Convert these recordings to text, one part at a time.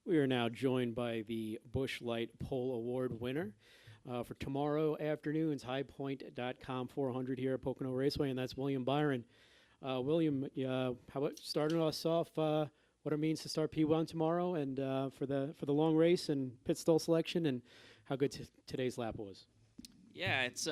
We are now joined by the Busch Light Pole Award winner for tomorrow afternoon's highpoint.com 400 here at Pocono Raceway, and that's William Byron. William, how about starting us off? What it means to start P1 tomorrow, and for the long race and pit stall selection, and how good today's lap was. Yeah, it's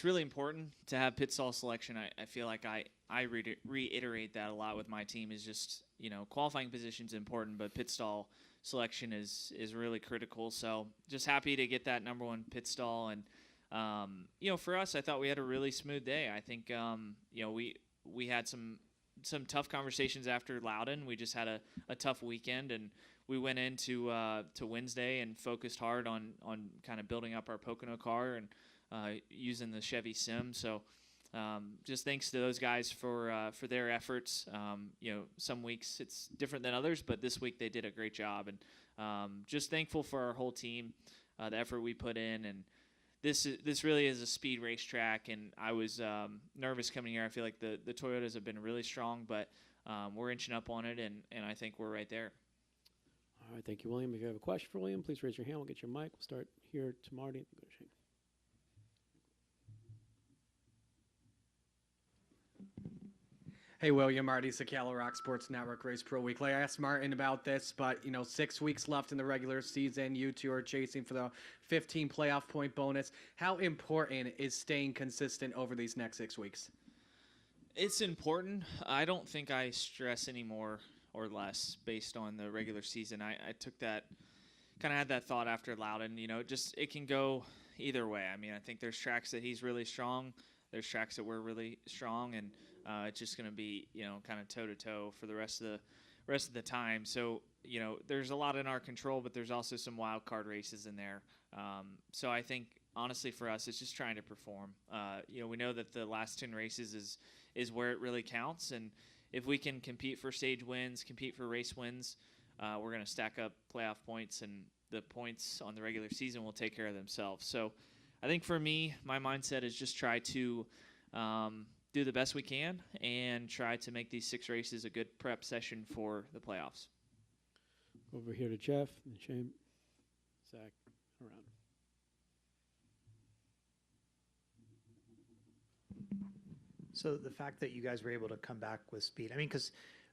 really important to have pit stall selection. I feel like I reiterate that a lot with my team. Is just qualifying position is important, but pit stall selection is really critical. So just happy to get that number one pit stall, and for us, I thought we had a really smooth day. I think we had some tough conversations after Loudon. We just had a tough weekend, and we went into to Wednesday and focused hard on kind of building up our Pocono car and using the Chevy Sim. So just thanks to those guys for their efforts. Some weeks it's different than others, but this week they did a great job, and just thankful for our whole team, the effort we put in. And this really is a speed racetrack, and I was nervous coming here. I feel like the Toyotas have been really strong, but we're inching up on it, and I think we're right there. All right, thank you, William. If you have a question for William, please raise your hand. We'll get your mic. We'll start here to Marty. Hey, William, Marty Sakala, Rock Sports Network, Race Pro Weekly. I asked Martin about this, but, 6 weeks left in the regular season. You two are chasing for the 15 playoff point bonus. How important is staying consistent over these next 6 weeks? It's important. I don't think I stress any more or less based on the regular season. I took that, kind of had that thought after Loudon. It can go either way. I mean, I think there's tracks that he's really strong. There's tracks that we're really strong, and it's just going to be, kind of toe-to-toe for the rest of the time. So, there's a lot in our control, but there's also some wild card races in there. So I think, honestly, for us, it's just trying to perform. We know that the last 10 races is where it really counts, and if we can compete for stage wins, compete for race wins, we're going to stack up playoff points, and the points on the regular season will take care of themselves. So I think for me, my mindset is just try to do the best we can and try to make these 6 races a good prep session for the playoffs. Over here to Jeff and Shane, Zach, around. So the fact that you guys were able to come back with speed, I mean, because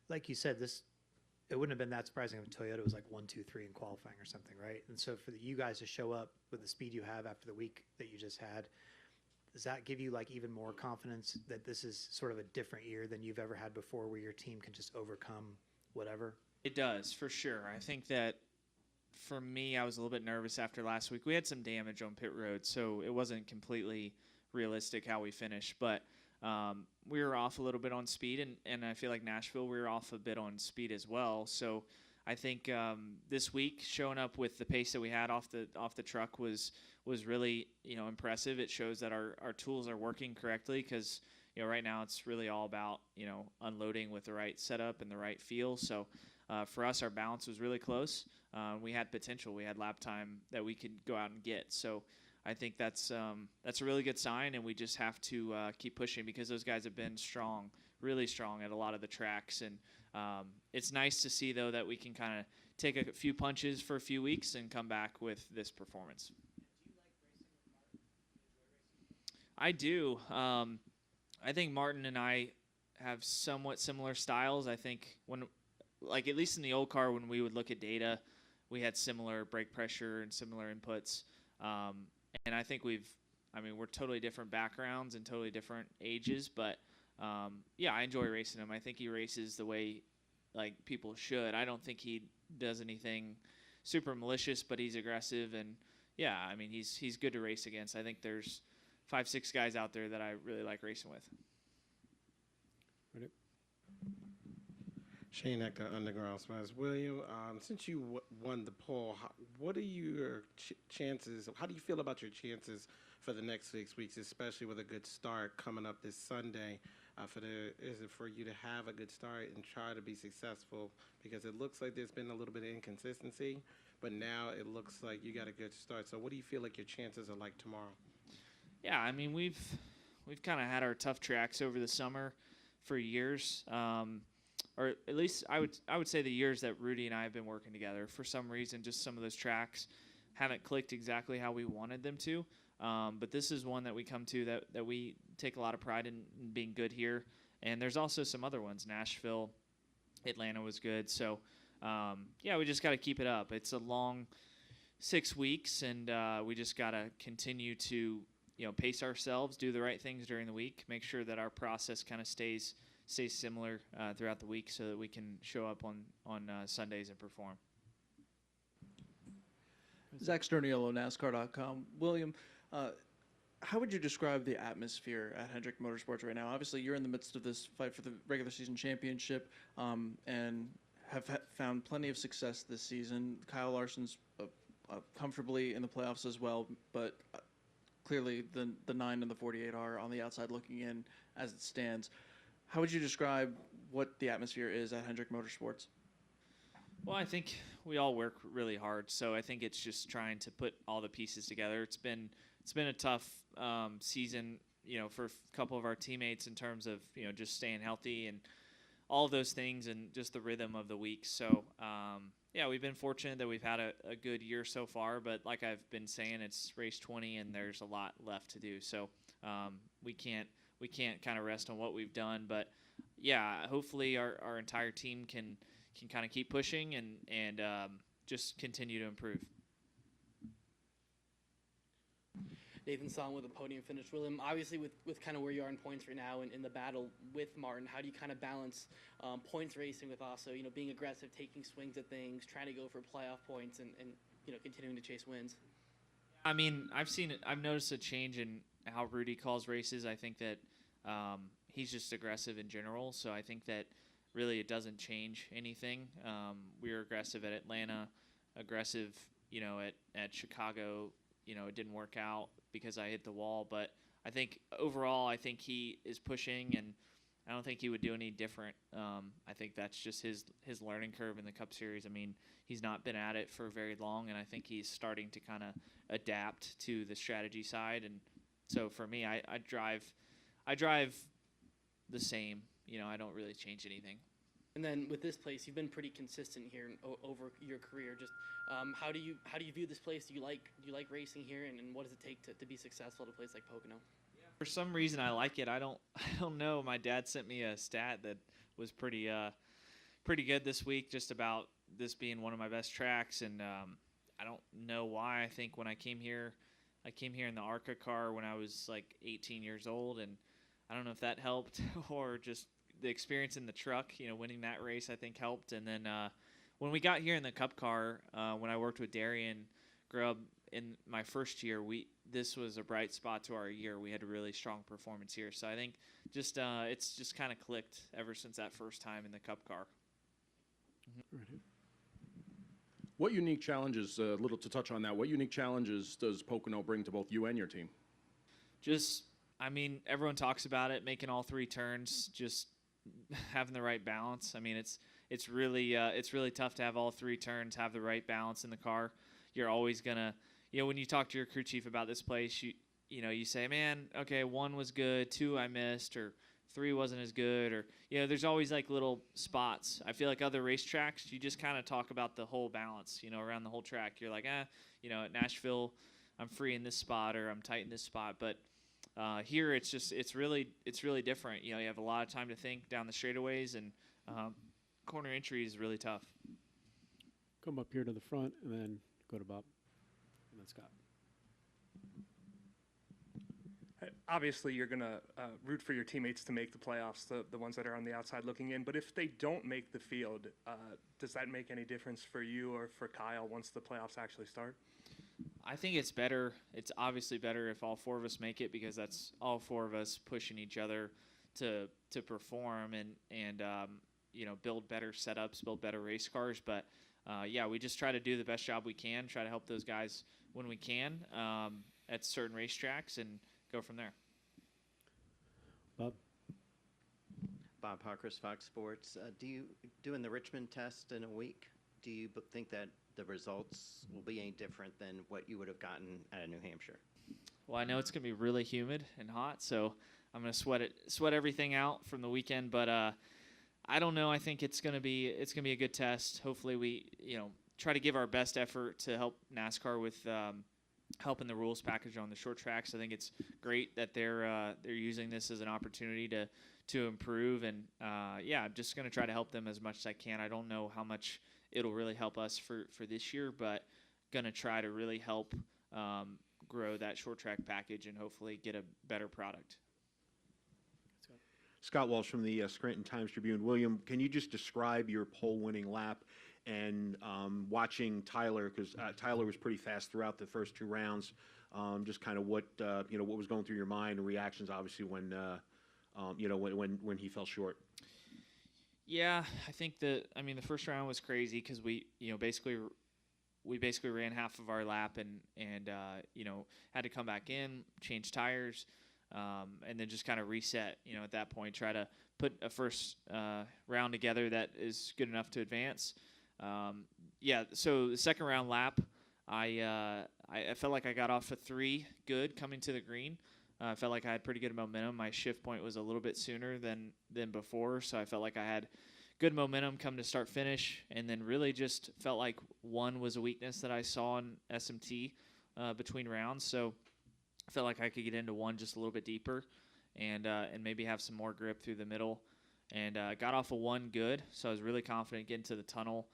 like you said, it wouldn't have been that surprising if Toyota was like 1, 2, 3 in qualifying or something, right? And so for you guys to show up with the speed you have after the week that you just had, does that give you like even more confidence that this is sort of a different year than you've ever had before, where your team can just overcome whatever? It does, for sure. I think that for me, I was a little bit nervous after last week. We had some damage on pit road, so it wasn't completely realistic how we finished, but we were off a little bit on speed, and I feel like Nashville, we were off a bit on speed as well. So I think this week, showing up with the pace that we had off the truck was really impressive. It shows that our tools are working correctly, because right now it's really all about unloading with the right setup and the right feel. So for us, our balance was really close. We had potential. We had lap time that we could go out and get. So I think that's a really good sign, and we just have to keep pushing, because those guys have been strong, really strong at a lot of the tracks. And it's nice to see, though, that we can kind of take a few punches for a few weeks and come back with this performance. I do. I think Martin and I have somewhat similar styles. I think at least in the old car, when we would look at data, we had similar brake pressure and similar inputs. And I think we're totally different backgrounds and totally different ages, but I enjoy racing him. I think he races the way like people should. I don't think he does anything super malicious, but he's aggressive, and he's good to race against. I think there's 5, 6 guys out there that I really like racing with. Ready? Shane Hector, Underground Smash. William, since you won the pole, what are your chances? How do you feel about your chances for the next 6 weeks, especially with a good start coming up this Sunday? Is it for you to have a good start and try to be successful? Because it looks like there's been a little bit of inconsistency, but now it looks like you got a good start. So what do you feel like your chances are like tomorrow? Yeah, I mean, we've kind of had our tough tracks over the summer for years. or at least I would say the years that Rudy and I have been working together, for some reason, just some of those tracks haven't clicked exactly how we wanted them to. But this is one that we come to that we take a lot of pride in being good here. And there's also some other ones. Nashville, Atlanta was good. So, we just got to keep it up. It's a long 6 weeks, and we just got to continue to pace ourselves, do the right things during the week, make sure that our process kind of stays similar throughout the week so that we can show up on Sundays and perform. Zach Sterniolo, NASCAR.com. William, how would you describe the atmosphere at Hendrick Motorsports right now? Obviously, you're in the midst of this fight for the regular season championship and have found plenty of success this season. Kyle Larson's comfortably in the playoffs as well, but clearly the 9 and the 48 are on the outside looking in as it stands. How would you describe what the atmosphere is at Hendrick Motorsports? Well, I think we all work really hard, so I think it's just trying to put all the pieces together. It's been a tough season, for a couple of our teammates in terms of just staying healthy and all of those things, and just the rhythm of the week. So we've been fortunate that we've had a good year so far, but like I've been saying, it's race 20 and there's a lot left to do. So we can't kind of rest on what we've done, but hopefully our entire team can kind of keep pushing and just continue to improve. Nathan Song with a podium finish. William, obviously with kind of where you are in points right now and in the battle with Martin, how do you kind of balance points racing with also, being aggressive, taking swings at things, trying to go for playoff points and continuing to chase wins? I mean, I've noticed a change in how Rudy calls races. I think that he's just aggressive in general, so I think that really it doesn't change anything. We were aggressive at Atlanta, aggressive, at Chicago. It didn't work out because I hit the wall. But I think overall, he is pushing, and I don't think he would do any different. I think that's just his learning curve in the Cup Series. I mean, he's not been at it for very long, and I think he's starting to kind of adapt to the strategy side. And so for me, I drive the same. I don't really change anything. And then with this place, you've been pretty consistent here over your career. Just how do you view this place? Do you like racing here, and what does it take to be successful at a place like Pocono? For some reason, I like it. I don't know. My dad sent me a stat that was pretty good this week, just about this being one of my best tracks, and I don't know why. I think when I came here in the ARCA car when I was like 18 years old, and I don't know if that helped or just the experience in the truck, winning that race, I think helped. And then when we got here in the Cup car, when I worked with Darian Grubb in my first year, this was a bright spot to our year. We had a really strong performance here. So I think just it's just kind of clicked ever since that first time in the Cup car. Right. What unique challenges, a little to touch on that, what unique challenges does Pocono bring to both you and your team? Everyone talks about it, making all 3 turns, just having the right balance. I mean, it's really tough to have all 3 turns, have the right balance in the car. You're always gonna, when you talk to your crew chief about this place, you say, man, okay, 1 was good, 2 I missed, or 3 wasn't as good, or there's always like little spots. I feel like other racetracks, you just kind of talk about the whole balance, around the whole track. You're like, at Nashville, I'm free in this spot, or I'm tight in this spot, but here, it's really different. You have a lot of time to think down the straightaways, and corner entry is really tough. Come up here to the front, and then go to Bob, and then Scott. Obviously, you're going to root for your teammates to make the playoffs, the ones that are on the outside looking in. But if they don't make the field, does that make any difference for you or for Kyle once the playoffs actually start? I think it's better. It's obviously better if all 4 of us make it, because that's all 4 of us pushing each other to perform and build better setups, build better race cars. But we just try to do the best job we can, try to help those guys when we can at certain racetracks, and go from there. Bob Hawkers, Fox Sports. Doing the Richmond test in a week, do you think that the results will be any different than what you would have gotten at New Hampshire? Well, I know it's going to be really humid and hot, so I'm going to sweat everything out from the weekend. But I don't know. I think it's gonna be a good test. Hopefully, we try to give our best effort to help NASCAR with helping the rules package on the short tracks. I think it's great that they're using this as an opportunity to improve, and I'm just gonna try to help them as much as I can. I don't know how much it'll really help us for this year, but gonna try to really help grow that short track package and hopefully get a better product. Scott Walsh from the Scranton Times-Tribune. William, can you just describe your pole-winning lap and watching Tyler, because Tyler was pretty fast throughout the first 2 rounds, just kind of what was going through your mind and reactions, obviously, when he fell short? Yeah, I think the first round was crazy because we basically ran half of our lap and had to come back in, change tires, and then just kind of reset. At that point, try to put a first round together that is good enough to advance. So the second round lap, I felt like I got off a 3 good coming to the green. I felt like I had pretty good momentum. My shift point was a little bit sooner than before, so I felt like I had good momentum come to start finish, and then really just felt like 1 was a weakness that I saw in SMT between rounds. So I felt like I could get into 1 just a little bit deeper and maybe have some more grip through the middle. And got off a 1 good, so I was really confident getting to the tunnel.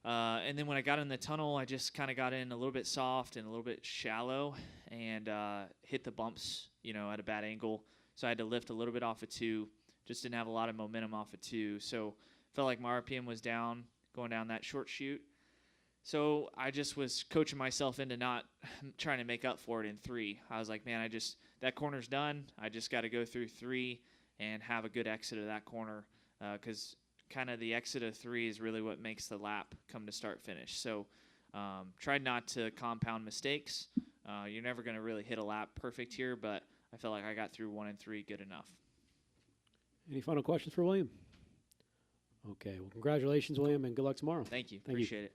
And then when I got in the tunnel, I just kind of got in a little bit soft and a little bit shallow and hit the bumps, at a bad angle. So I had to lift a little bit off of 2. Just didn't have a lot of momentum off of 2. So felt like my RPM was down going down that short chute. So I just was coaching myself into not trying to make up for it in 3. I was like, man, that corner's done. I just got to go through 3 and have a good exit of that corner because kind of the exit of 3 is really what makes the lap come to start finish. So tried not to compound mistakes. You're never going to really hit a lap perfect here, but I felt like I got through 1 and 3 good enough. Any final questions for William? Okay, well, congratulations, William, and good luck tomorrow. Thank you. Thank you. Appreciate it.